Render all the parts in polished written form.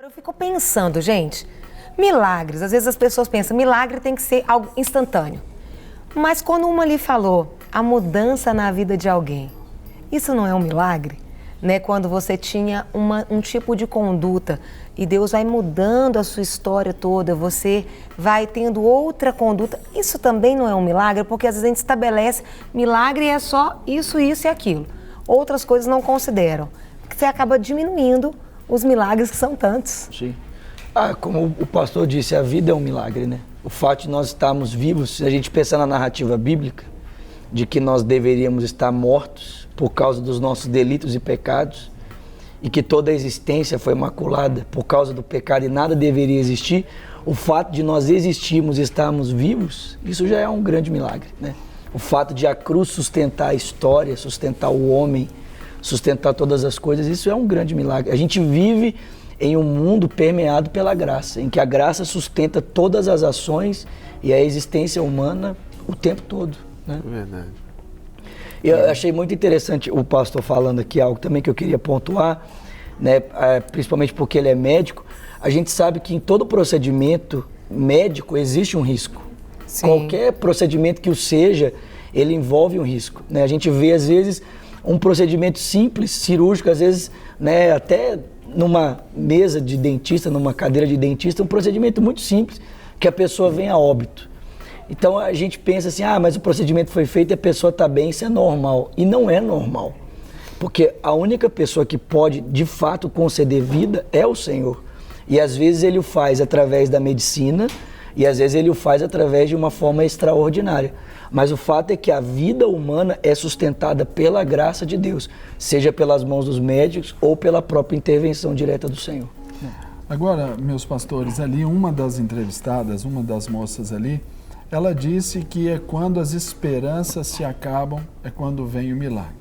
Eu fico pensando, gente, milagres, às vezes as pessoas pensam, milagre tem que ser algo instantâneo. Mas quando uma ali falou, a mudança na vida de alguém, isso não é um milagre? Né? Quando você tinha um tipo de conduta e Deus vai mudando a sua história toda, você vai tendo outra conduta, isso também não é um milagre? Porque às vezes a gente estabelece, milagre é só isso, isso e aquilo. Outras coisas não consideram. Você acaba diminuindo os milagres que são tantos. Sim. Como o pastor disse, a vida é um milagre, né? O fato de nós estarmos vivos, se a gente pensar na narrativa bíblica, de que nós deveríamos estar mortos por causa dos nossos delitos e pecados, e que toda a existência foi maculada por causa do pecado e nada deveria existir, o fato de nós existirmos e estarmos vivos, isso já é um grande milagre, né? O fato de a cruz sustentar a história, sustentar o homem, sustentar todas as coisas, isso é um grande milagre. A gente vive em um mundo permeado pela graça, em que a graça sustenta todas as ações e a existência humana o tempo todo, né? Verdade. Eu achei muito interessante o pastor falando aqui, algo também que eu queria pontuar, né? Principalmente porque ele é médico. A gente sabe que em todo procedimento médico existe um risco. Sim. Qualquer procedimento que o seja, ele envolve um risco, né? A gente vê, às vezes, um procedimento simples, cirúrgico, às vezes, né, até numa mesa de dentista, numa cadeira de dentista, um procedimento muito simples, que a pessoa vem a óbito. Então a gente pensa assim, mas o procedimento foi feito e a pessoa está bem, isso é normal. E não é normal, porque a única pessoa que pode, de fato, conceder vida é o Senhor. E às vezes ele o faz através da medicina e às vezes ele o faz através de uma forma extraordinária. Mas o fato é que a vida humana é sustentada pela graça de Deus, seja pelas mãos dos médicos ou pela própria intervenção direta do Senhor. Agora, meus pastores, ali uma das entrevistadas, uma das moças ali, ela disse que é quando as esperanças se acabam, é quando vem o milagre.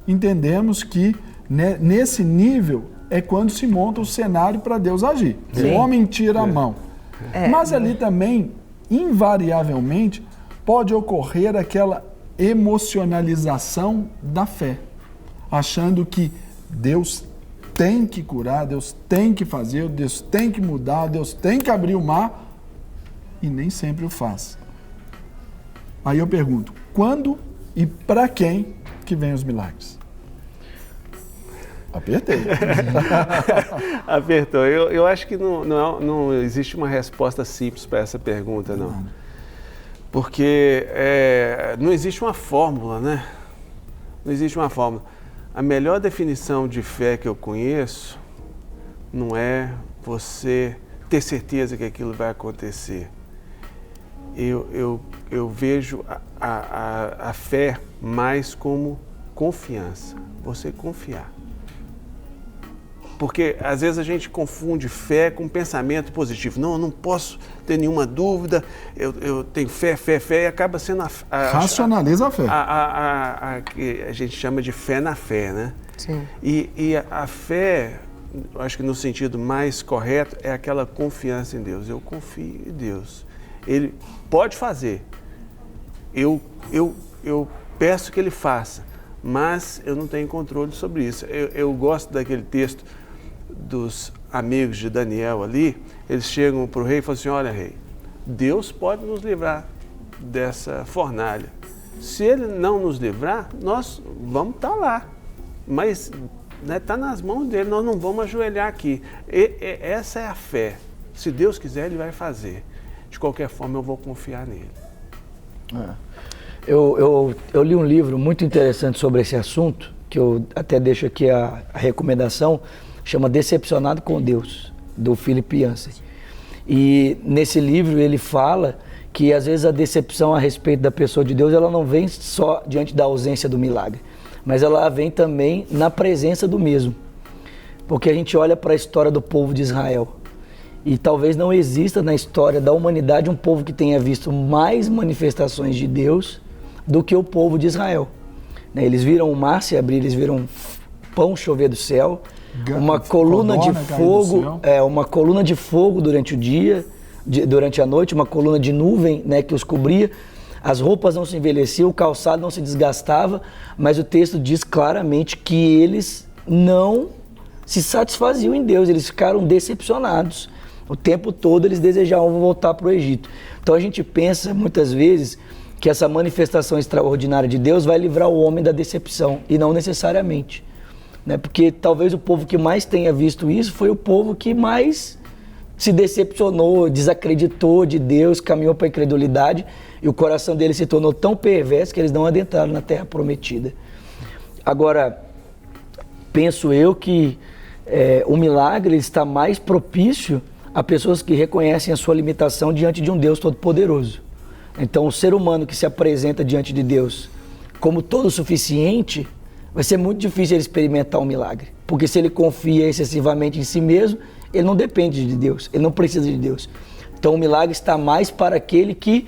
Entendemos que nesse nível é quando se monta o cenário para Deus agir. Sim. O homem tira a mão. Mas ali também, invariavelmente, pode ocorrer aquela emocionalização da fé, achando que Deus tem que curar, Deus tem que fazer, Deus tem que mudar, Deus tem que abrir o mar, e nem sempre o faz. Aí eu pergunto, quando e para quem que vem os milagres? Apertei. Apertou. Eu acho que não existe uma resposta simples para essa pergunta, não. Porque não existe uma fórmula, né? Não existe uma fórmula. A melhor definição de fé que eu conheço não é você ter certeza que aquilo vai acontecer. Eu vejo a fé mais como confiança. Você confiar. Porque às vezes a gente confunde fé com pensamento positivo. Não, eu não posso ter nenhuma dúvida, eu tenho fé, e acaba sendo racionaliza a fé. Que a gente chama de fé na fé, né? Sim. E a fé, eu acho que no sentido mais correto, é aquela confiança em Deus. Eu confio em Deus. Ele pode fazer. Eu peço que Ele faça, mas eu não tenho controle sobre isso. Eu gosto daquele texto dos amigos de Daniel ali. Eles chegam para o rei e falam assim, olha, rei, Deus pode nos livrar dessa fornalha. Se Ele não nos livrar, nós vamos estar lá. Mas está nas mãos dele, nós não vamos ajoelhar aqui. Essa é a fé. Se Deus quiser, Ele vai fazer. De qualquer forma, eu vou confiar nele. Eu li um livro muito interessante sobre esse assunto, que eu até deixo aqui a recomendação, chama Decepcionado com Deus, do Philip Yancey. E nesse livro ele fala que às vezes a decepção a respeito da pessoa de Deus, ela não vem só diante da ausência do milagre, mas ela vem também na presença do mesmo. Porque a gente olha para a história do povo de Israel, e talvez não exista na história da humanidade um povo que tenha visto mais manifestações de Deus do que o povo de Israel. Eles viram o mar se abrir, eles viram pão chover do céu, uma coluna de fogo, uma coluna de fogo durante o dia, durante a noite, uma coluna de nuvem, né, que os cobria. As roupas não se envelheciam, o calçado não se desgastava, mas o texto diz claramente que eles não se satisfaziam em Deus, eles ficaram decepcionados. O tempo todo eles desejavam voltar para o Egito. Então a gente pensa muitas vezes que essa manifestação extraordinária de Deus vai livrar o homem da decepção, e não necessariamente. Né? Porque talvez o povo que mais tenha visto isso foi o povo que mais se decepcionou, desacreditou de Deus, caminhou para a incredulidade, e o coração deles se tornou tão perverso que eles não adentraram na terra prometida. Agora, penso eu que o milagre está mais propício a pessoas que reconhecem a sua limitação diante de um Deus todo-poderoso. Então, o ser humano que se apresenta diante de Deus como todo suficiente, vai ser muito difícil ele experimentar um milagre. Porque se ele confia excessivamente em si mesmo, ele não depende de Deus, ele não precisa de Deus. Então, o milagre está mais para aquele que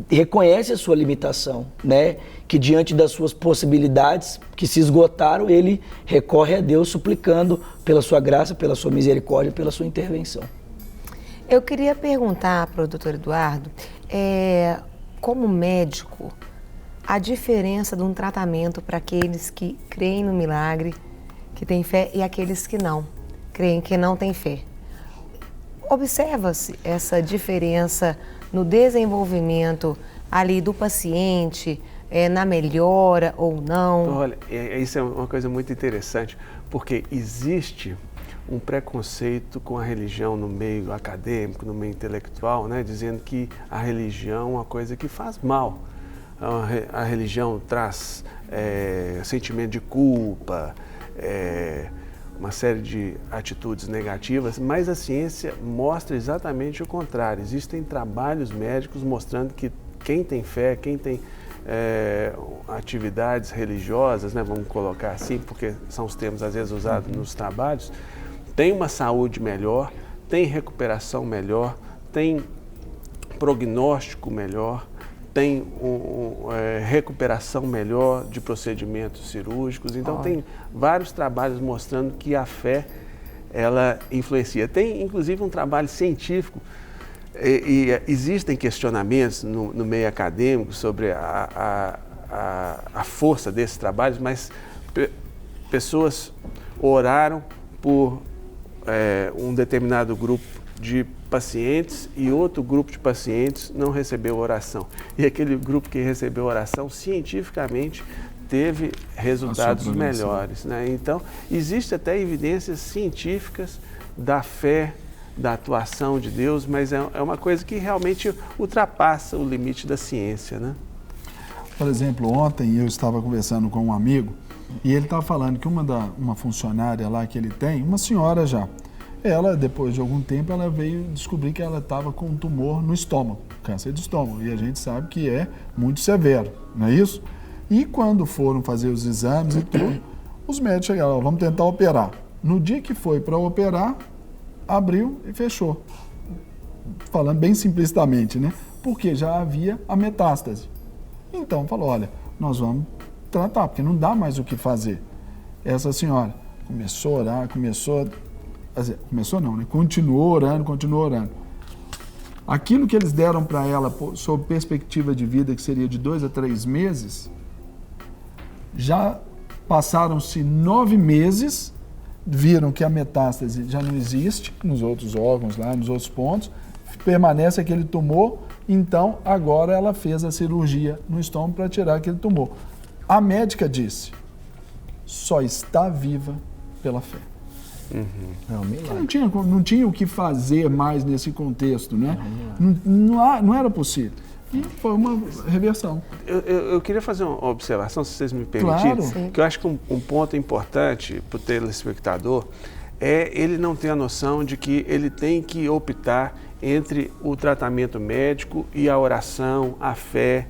reconhece a sua limitação, né? Que diante das suas possibilidades que se esgotaram, ele recorre a Deus suplicando pela sua graça, pela sua misericórdia, pela sua intervenção. Eu queria perguntar para o doutor Eduardo, como médico, a diferença de um tratamento para aqueles que creem no milagre, que têm fé, e aqueles que não creem, que não têm fé. Observa-se essa diferença no desenvolvimento ali do paciente, na melhora ou não? Olha, isso é uma coisa muito interessante, porque existe um preconceito com a religião no meio acadêmico, no meio intelectual, né, dizendo que a religião é uma coisa que faz mal. A religião traz sentimento de culpa, uma série de atitudes negativas, mas a ciência mostra exatamente o contrário. Existem trabalhos médicos mostrando que quem tem fé, quem tem atividades religiosas, né, vamos colocar assim, porque são os termos às vezes usados nos trabalhos, tem uma saúde melhor, tem recuperação melhor, tem prognóstico melhor, tem recuperação melhor de procedimentos cirúrgicos. Então, tem vários trabalhos mostrando que a fé, ela influencia. Tem, inclusive, um trabalho científico, e existem questionamentos no meio acadêmico sobre a força desses trabalhos, mas pessoas oraram por um determinado grupo de pacientes e outro grupo de pacientes não recebeu oração. E aquele grupo que recebeu oração, cientificamente, teve resultados melhores, né? Então, existe até evidências científicas da fé, da atuação de Deus, mas é uma coisa que realmente ultrapassa o limite da ciência, né? Por exemplo, ontem eu estava conversando com um amigo e ele estava falando que uma funcionária lá que ele tem, uma senhora já, ela, depois de algum tempo, ela veio descobrir que ela estava com um tumor no estômago, câncer de estômago, e a gente sabe que é muito severo, não é isso? E quando foram fazer os exames e tudo, os médicos chegaram, vamos tentar operar. No dia que foi para operar, abriu e fechou. Falando bem simplicitamente, né? Porque já havia a metástase. Então, falou, olha, nós vamos tratar, porque não dá mais o que fazer. Essa senhora começou a orar, continuou orando. Aquilo que eles deram para ela, sob perspectiva de vida, que seria de 2 a 3 meses, já passaram-se 9 meses, viram que a metástase já não existe nos outros órgãos, lá nos outros pontos, permanece aquele tumor, então agora ela fez a cirurgia no estômago para tirar aquele tumor. A médica disse, só está viva pela fé. Não tinha o que fazer mais nesse contexto, né? Não era possível. E foi uma reversão. Eu queria fazer uma observação, se vocês me permitirem, claro. Que eu acho que um ponto importante para o telespectador é ele não ter a noção de que ele tem que optar entre o tratamento médico e a oração, a fé,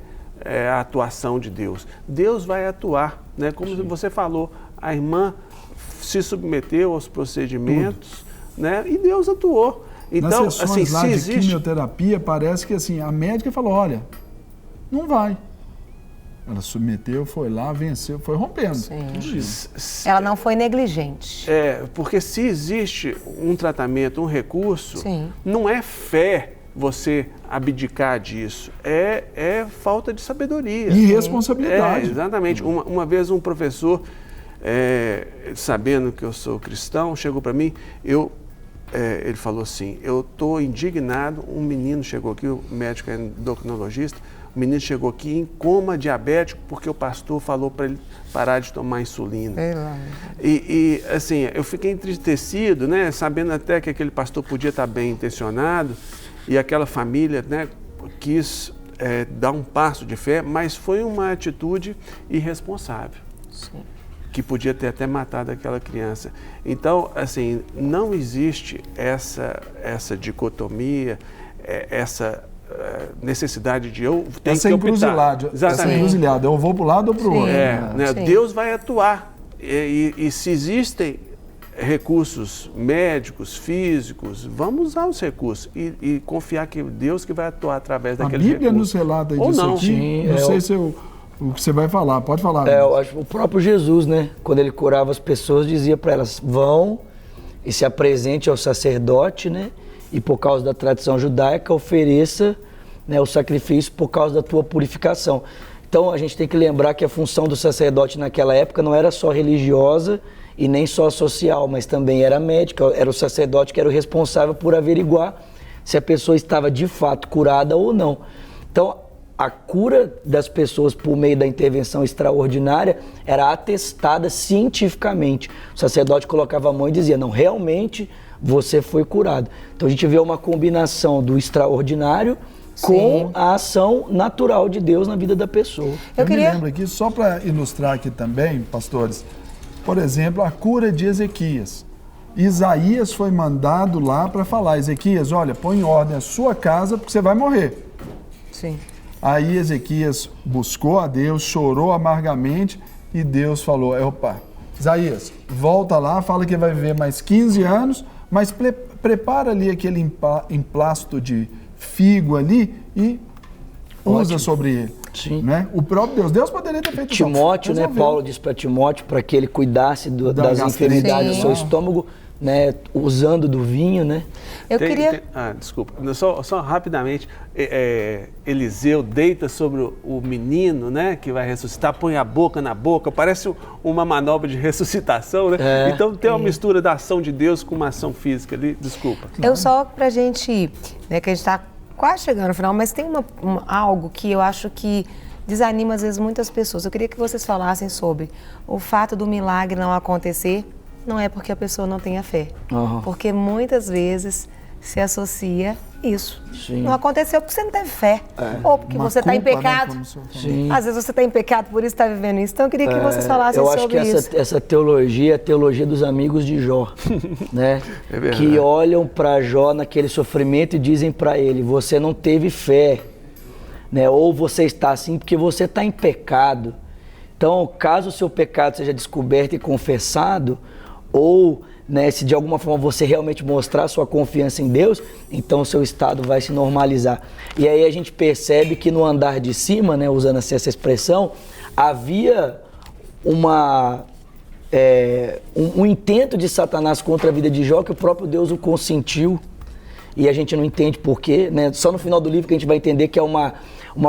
a atuação de Deus. Deus vai atuar, né? Como você falou, a irmã se submeteu aos procedimentos, né? E Deus atuou. Então, nas sessões lá se de existe quimioterapia, parece que assim, a médica falou, olha, não vai. Ela submeteu, foi lá, venceu, foi rompendo. Ela não foi negligente. Porque se existe um tratamento, um recurso, não é fé você abdicar disso, é falta de sabedoria. E responsabilidade. Exatamente. Uma vez um professor sabendo que eu sou cristão, chegou para mim, ele falou assim, eu estou indignado, um menino chegou aqui, o médico é endocrinologista, o menino chegou aqui em coma diabético porque o pastor falou para ele parar de tomar insulina. E assim, eu fiquei entristecido, né, sabendo até que aquele pastor podia estar bem intencionado e aquela família, né, quis dar um passo de fé, mas foi uma atitude irresponsável. Sim. Que podia ter até matado aquela criança. Então, assim, não existe essa dicotomia, essa necessidade de eu tenho que optar. Essa encruzilhada, eu vou para o lado ou para o outro. Né? Deus vai atuar. E se existem recursos médicos, físicos, vamos usar os recursos e confiar que Deus que vai atuar através daquele recurso. A Bíblia nos relata disso aqui, Sim, não sei se o que você vai falar, pode falar. Eu acho que o próprio Jesus, né, quando ele curava as pessoas, dizia para elas, vão e se apresente ao sacerdote, né, e por causa da tradição judaica, ofereça, né, o sacrifício por causa da tua purificação. Então a gente tem que lembrar que a função do sacerdote naquela época não era só religiosa e nem só social, mas também era médica, era o sacerdote que era o responsável por averiguar se a pessoa estava de fato curada ou não. Então, a cura das pessoas por meio da intervenção extraordinária era atestada cientificamente. O sacerdote colocava a mão e dizia, não, realmente você foi curado. Então a gente vê uma combinação do extraordinário com a ação natural de Deus na vida da pessoa. Eu me lembro aqui, só para ilustrar aqui também, pastores, por exemplo, a cura de Ezequias. Isaías foi mandado lá para falar, Ezequias, olha, põe em ordem a sua casa porque você vai morrer. Sim. Aí Ezequias buscou a Deus, chorou amargamente e Deus falou, opa, Isaías, volta lá, fala que vai viver mais 15 anos, mas prepara ali aquele emplasto de figo ali e usa sobre ele. Sim. Né? O próprio Deus poderia ter feito Timóteo, né? Paulo disse para Timóteo para que ele cuidasse das enfermidades do seu estômago, né? Usando do vinho, né? Desculpa, só rapidamente, Eliseu deita sobre o menino, né? Que vai ressuscitar, põe a boca na boca, parece uma manobra de ressuscitação, né? Então tem uma mistura da ação de Deus com uma ação física ali, desculpa. Só pra gente, né, que a gente tá quase chegando no final, mas tem algo que eu acho que desanima às vezes muitas pessoas. Eu queria que vocês falassem sobre o fato do milagre não acontecer, não é porque a pessoa não tenha fé. Porque muitas vezes se associa isso. Sim. Não aconteceu porque você não teve fé. Ou porque você está em pecado. Né, às vezes você está em pecado, por isso está vivendo isso. Então eu queria que vocês falassem sobre isso. Eu acho que essa teologia é a teologia dos amigos de Jó. Né? Que olham para Jó naquele sofrimento e dizem para ele, você não teve fé. Né? Ou você está assim porque você está em pecado. Então, caso o seu pecado seja descoberto e confessado, ou, né, se de alguma forma você realmente mostrar sua confiança em Deus, então o seu estado vai se normalizar. E aí a gente percebe que no andar de cima, né, usando assim essa expressão, havia um intento de Satanás contra a vida de Jó que o próprio Deus o consentiu. E a gente não entende por quê, né? Só no final do livro que a gente vai entender que é uma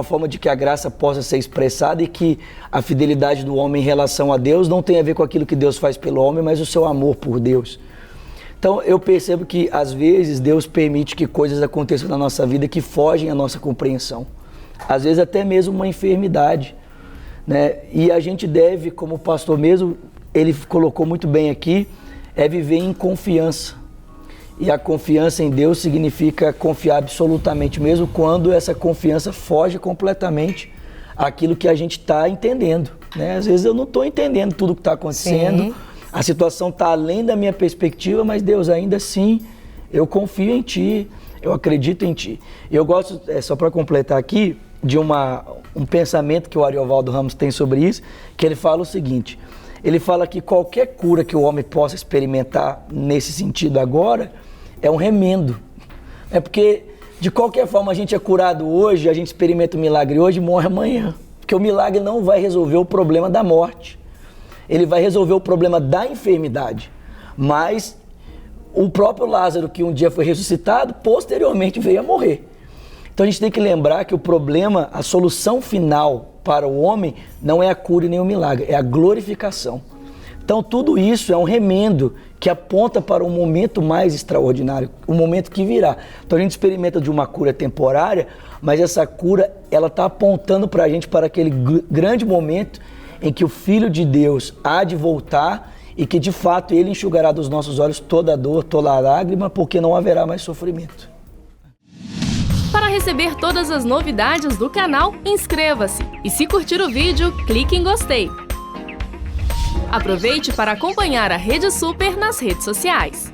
forma de que a graça possa ser expressada e que a fidelidade do homem em relação a Deus não tem a ver com aquilo que Deus faz pelo homem, mas o seu amor por Deus. Então eu percebo que às vezes Deus permite que coisas aconteçam na nossa vida que fogem à nossa compreensão. Às vezes até mesmo uma enfermidade, né? E a gente deve, como o pastor mesmo, ele colocou muito bem aqui, viver em confiança. E a confiança em Deus significa confiar absolutamente, mesmo quando essa confiança foge completamente àquilo que a gente está entendendo. Né? Às vezes eu não estou entendendo tudo o que está acontecendo, sim. A situação está além da minha perspectiva, mas Deus, ainda assim, eu confio em Ti, eu acredito em Ti. Eu gosto, só para completar aqui, de um pensamento que o Ariovaldo Ramos tem sobre isso, que ele fala o seguinte, ele fala que qualquer cura que o homem possa experimentar nesse sentido agora, é um remendo. É porque, de qualquer forma, a gente é curado hoje, a gente experimenta o milagre hoje e morre amanhã. Porque o milagre não vai resolver o problema da morte. Ele vai resolver o problema da enfermidade. Mas o próprio Lázaro, que um dia foi ressuscitado, posteriormente veio a morrer. Então a gente tem que lembrar que o problema, a solução final para o homem, não é a cura e nem o milagre, é a glorificação. Então tudo isso é um remendo que aponta para um momento mais extraordinário, um momento que virá. Então a gente experimenta de uma cura temporária, mas essa cura, ela está apontando para a gente para aquele grande momento em que o Filho de Deus há de voltar e que de fato ele enxugará dos nossos olhos toda dor, toda lágrima, porque não haverá mais sofrimento. Para receber todas as novidades do canal, inscreva-se e se curtir o vídeo, clique em gostei. Aproveite para acompanhar a Rede Super nas redes sociais.